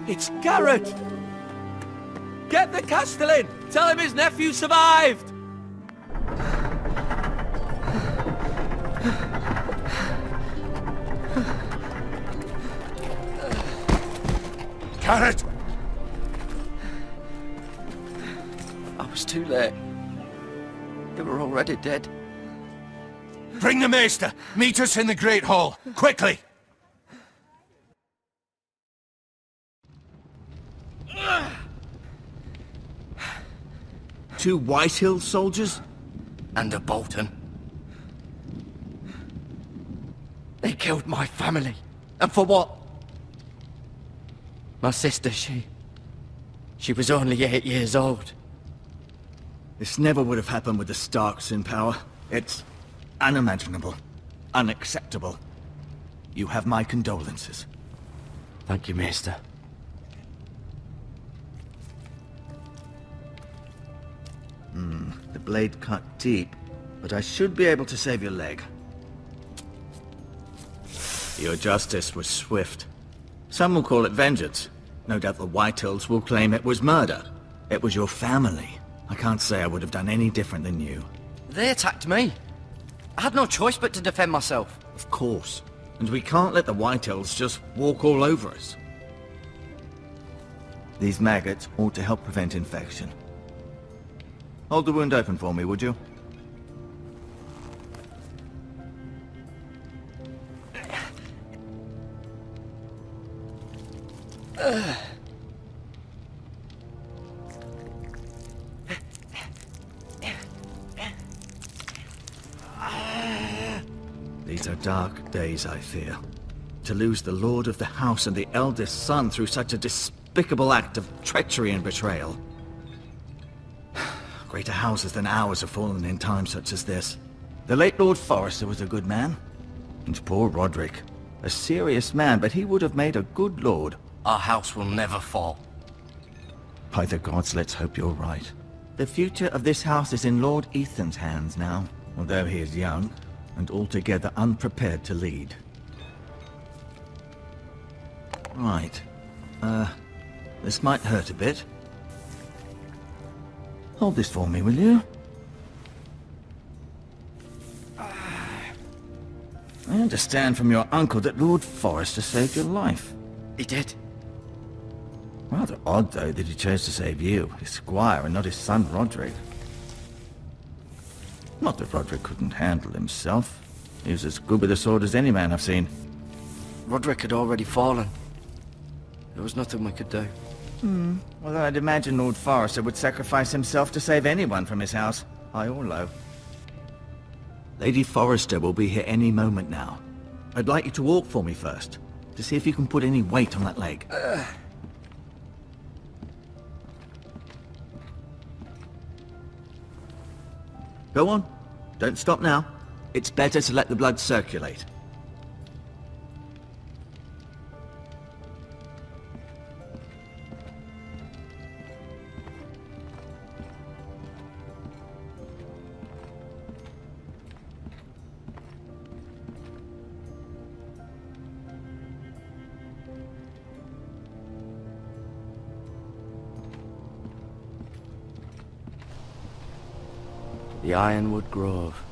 It's Garrett! Get the Castellan! Tell him his nephew survived! Garrett! I was too late. They were already dead. Bring the Maester! Meet us in the Great Hall! Quickly! Two Whitehill soldiers? And a Bolton. They killed my family. And for what? My sister, she was only 8 years old. This never would have happened with the Starks in power. It's unimaginable. Unacceptable. You have my condolences. Thank you, Maester. The blade cut deep, but I should be able to save your leg. Your justice was swift. Some will call it vengeance. No doubt the Whitehills will claim it was murder. It was your family. I can't say I would have done any different than you. They attacked me. I had no choice but to defend myself. Of course. And we can't let the Whitehills just walk all over us. These maggots ought to help prevent infection. Hold the wound open for me, would you? These are dark days, I fear. To lose the lord of the house and the eldest son through such a despicable act of treachery and betrayal. Greater houses than ours have fallen in times such as this. The late Lord Forrester was a good man. And poor Roderick. A serious man, but he would have made a good lord. Our house will never fall. By the gods, let's hope you're right. The future of this house is in Lord Ethan's hands now, although he is young and altogether unprepared to lead. Right. This might hurt a bit. Hold this for me, will you? I understand from your uncle that Lord Forrester saved your life. He did. Rather odd, though, that he chose to save you, his squire, and not his son Roderick. Not that Roderick couldn't handle himself. He was as good with a sword as any man I've seen. Roderick had already fallen. There was nothing we could do. Although I'd imagine Lord Forrester would sacrifice himself to save anyone from his house, high or low. Lady Forrester will be here any moment now. I'd like you to walk for me first, to see if you can put any weight on that leg. Go on. Don't stop now. It's better to let the blood circulate. The Ironwood Grove.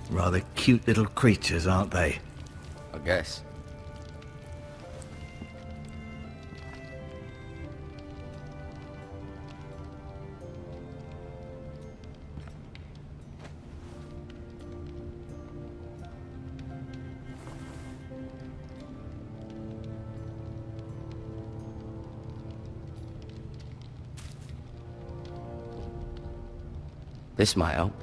Rather cute little creatures, aren't they? I guess. This might help.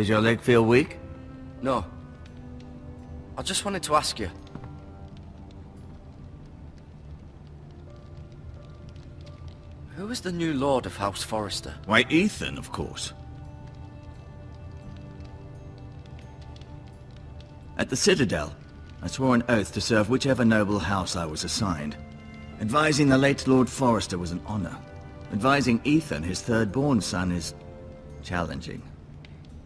Does your leg feel weak? No. I just wanted to ask you. Who is the new Lord of House Forrester? Why, Ethan, of course. At the Citadel, I swore an oath to serve whichever noble house I was assigned. Advising the late Lord Forrester was an honor. Advising Ethan, his third-born son, is challenging.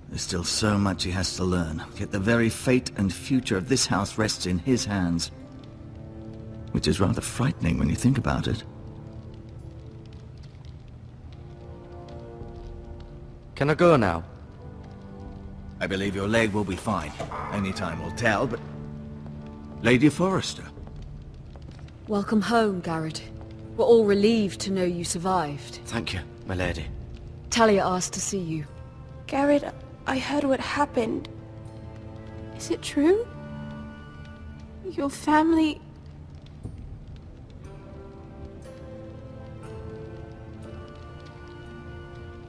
There's still so much he has to learn, yet the very fate and future of this house rests in his hands. Which is rather frightening when you think about it. Can I go now? I believe your leg will be fine. Only time will tell, but... Lady Forrester. Welcome home, Garrett. We're all relieved to know you survived. Thank you, my lady. Talia asked to see you. Garrett, I heard what happened. Is it true? Your family...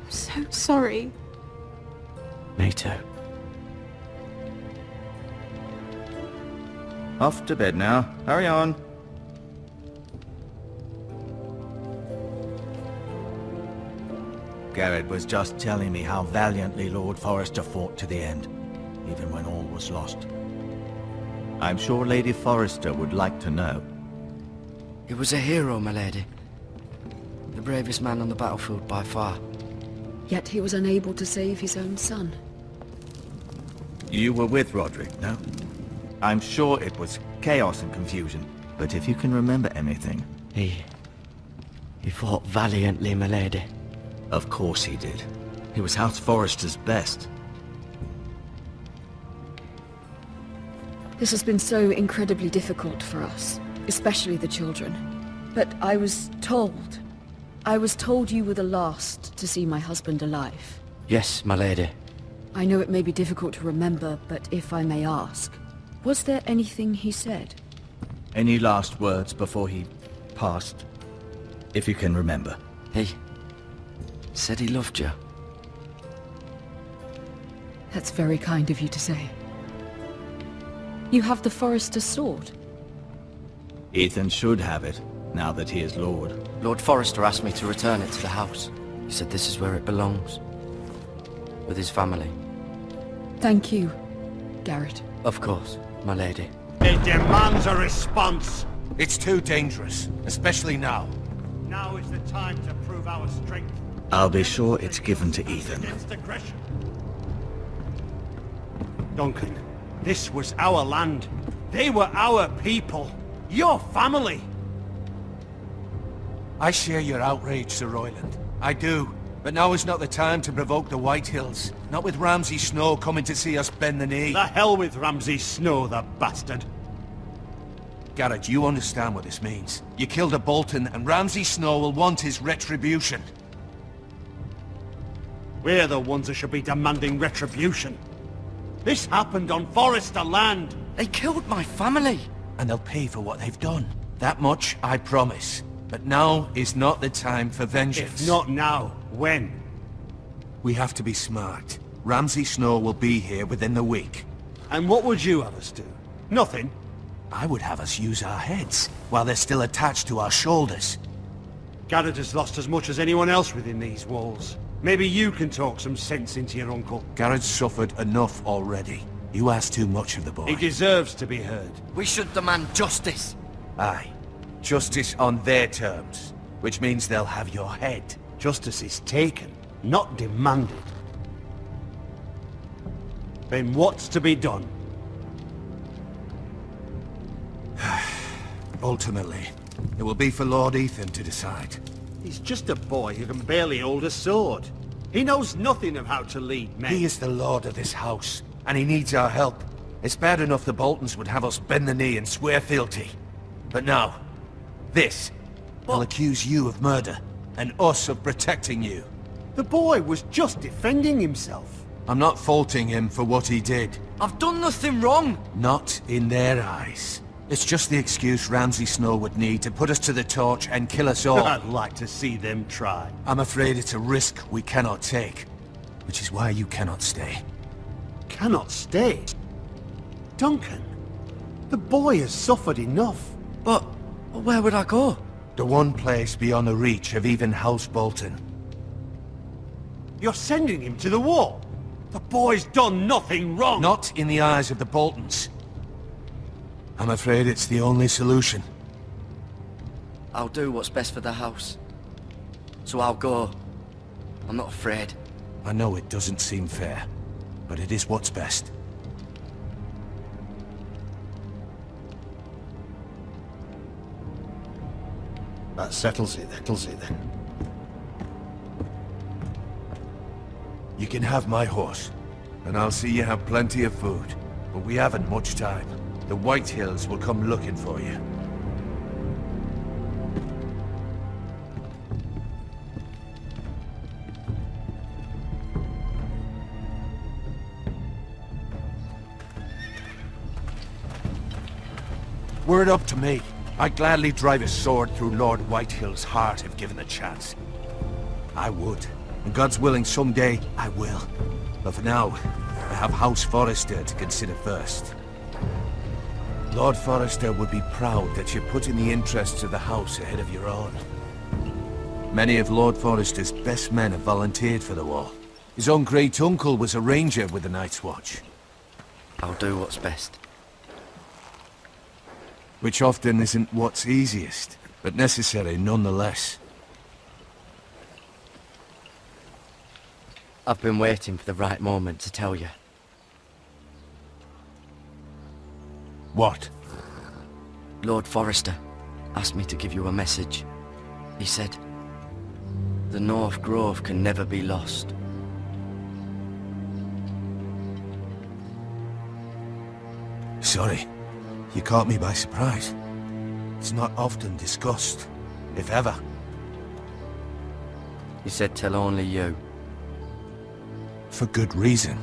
I'm so sorry. Me too. Off to bed now. Hurry on. Garrett was just telling me how valiantly Lord Forrester fought to the end, even when all was lost. I'm sure Lady Forrester would like to know. He was a hero, my lady. The bravest man on the battlefield by far. Yet he was unable to save his own son. You were with Roderick, no? I'm sure it was chaos and confusion, but if you can remember anything... He fought valiantly, my lady. Of course he did. He was House Forrester's best. This has been so incredibly difficult for us, especially the children. But I was told you were the last to see my husband alive. Yes, my lady. I know it may be difficult to remember, but if I may ask, was there anything he said? Any last words before he passed? If you can remember. He said he loved you. That's very kind of you to say. You have the Forrester's sword. Ethan should have it, now that he is Lord. Lord Forrester asked me to return it to the house. He said this is where it belongs. With his family. Thank you, Garrett. Of course, my lady. It demands a response. It's too dangerous, especially now. Now is the time to prove our strength. I'll be sure it's given to Ethan. Against aggression. Duncan, this was our land. They were our people. Your family. I share your outrage, Sir Royland. I do. But now is not the time to provoke the Whitehills. Not with Ramsay Snow coming to see us bend the knee. The hell with Ramsay Snow, the bastard. Garrett, you understand what this means. You killed a Bolton, and Ramsay Snow will want his retribution. We're the ones that should be demanding retribution. This happened on Forrester land. They killed my family. And they'll pay for what they've done. That much, I promise. But now is not the time for vengeance. If not now, when? We have to be smart. Ramsay Snow will be here within the week. And what would you have us do? Nothing. I would have us use our heads, while they're still attached to our shoulders. Garrett has lost as much as anyone else within these walls. Maybe you can talk some sense into your uncle. Garrett's suffered enough already. You ask too much of the boy. He deserves to be heard. We should demand justice. Aye. Justice on their terms, which means they'll have your head. Justice is taken, not demanded. Then what's to be done? Ultimately, it will be for Lord Ethan to decide. He's just a boy who can barely hold a sword. He knows nothing of how to lead men. He is the lord of this house, and he needs our help. It's bad enough the Boltons would have us bend the knee and swear fealty. But now, this. They'll accuse you of murder, and us of protecting you. The boy was just defending himself. I'm not faulting him for what he did. I've done nothing wrong. Not in their eyes. It's just the excuse Ramsay Snow would need to put us to the torch and kill us all. I'd like to see them try. I'm afraid it's a risk we cannot take, which is why you cannot stay. cannot stay. Duncan, the boy has suffered enough. But where would I go? The one place beyond the reach of even House Bolton. You're sending him to the wall. The boy's done nothing wrong. Not in the eyes of the Boltons. I'm afraid it's the only solution. I'll do what's best for the house. So I'll go. I'm not afraid. I know it doesn't seem fair, but it is what's best. That settles it then. You can have my horse, and I'll see you have plenty of food. But we haven't much time. The White Hills will come looking for you. Were it up to me, I'd gladly drive a sword through Lord Whitehill's heart if given the chance. I would. And God's willing, someday I will. But for now, I have House Forrester to consider first. Lord Forrester would be proud that you're putting the interests of the house ahead of your own. Many of Lord Forrester's best men have volunteered for the war. His own great-uncle was a ranger with the Night's Watch. I'll do what's best. Which often isn't what's easiest, but necessary nonetheless. I've been waiting for the right moment to tell you. What? Lord Forrester asked me to give you a message. He said, the North Grove can never be lost. Sorry, you caught me by surprise. It's not often discussed, if ever. He said tell only you. For good reason.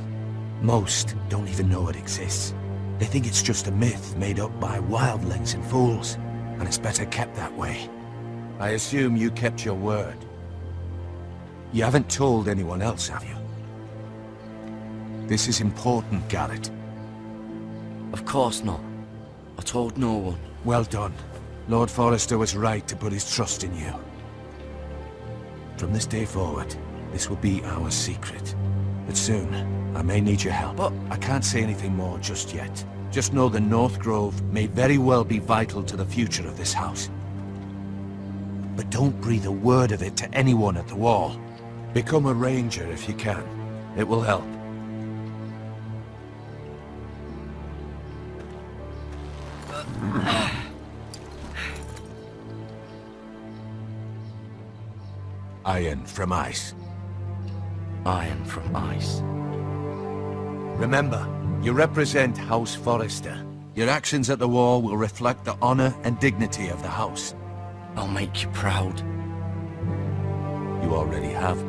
Most don't even know it exists. They think it's just a myth made up by wildlings and fools, and it's better kept that way. I assume you kept your word. You haven't told anyone else, have you? This is important, Garrett. Of course not. I told no one. Well done. Lord Forrester was right to put his trust in you. From this day forward, this will be our secret. But soon, I may need your help. But I can't say anything more just yet. Just know the North Grove may very well be vital to the future of this house. But don't breathe a word of it to anyone at the wall. Become a ranger if you can. It will help. Iron from ice. Iron from ice. Remember, you represent House Forrester. Your actions at the wall will reflect the honor and dignity of the house. I'll make you proud. You already have.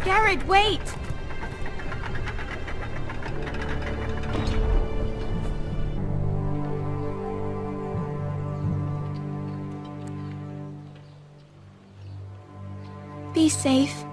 Garrett, wait! Be safe.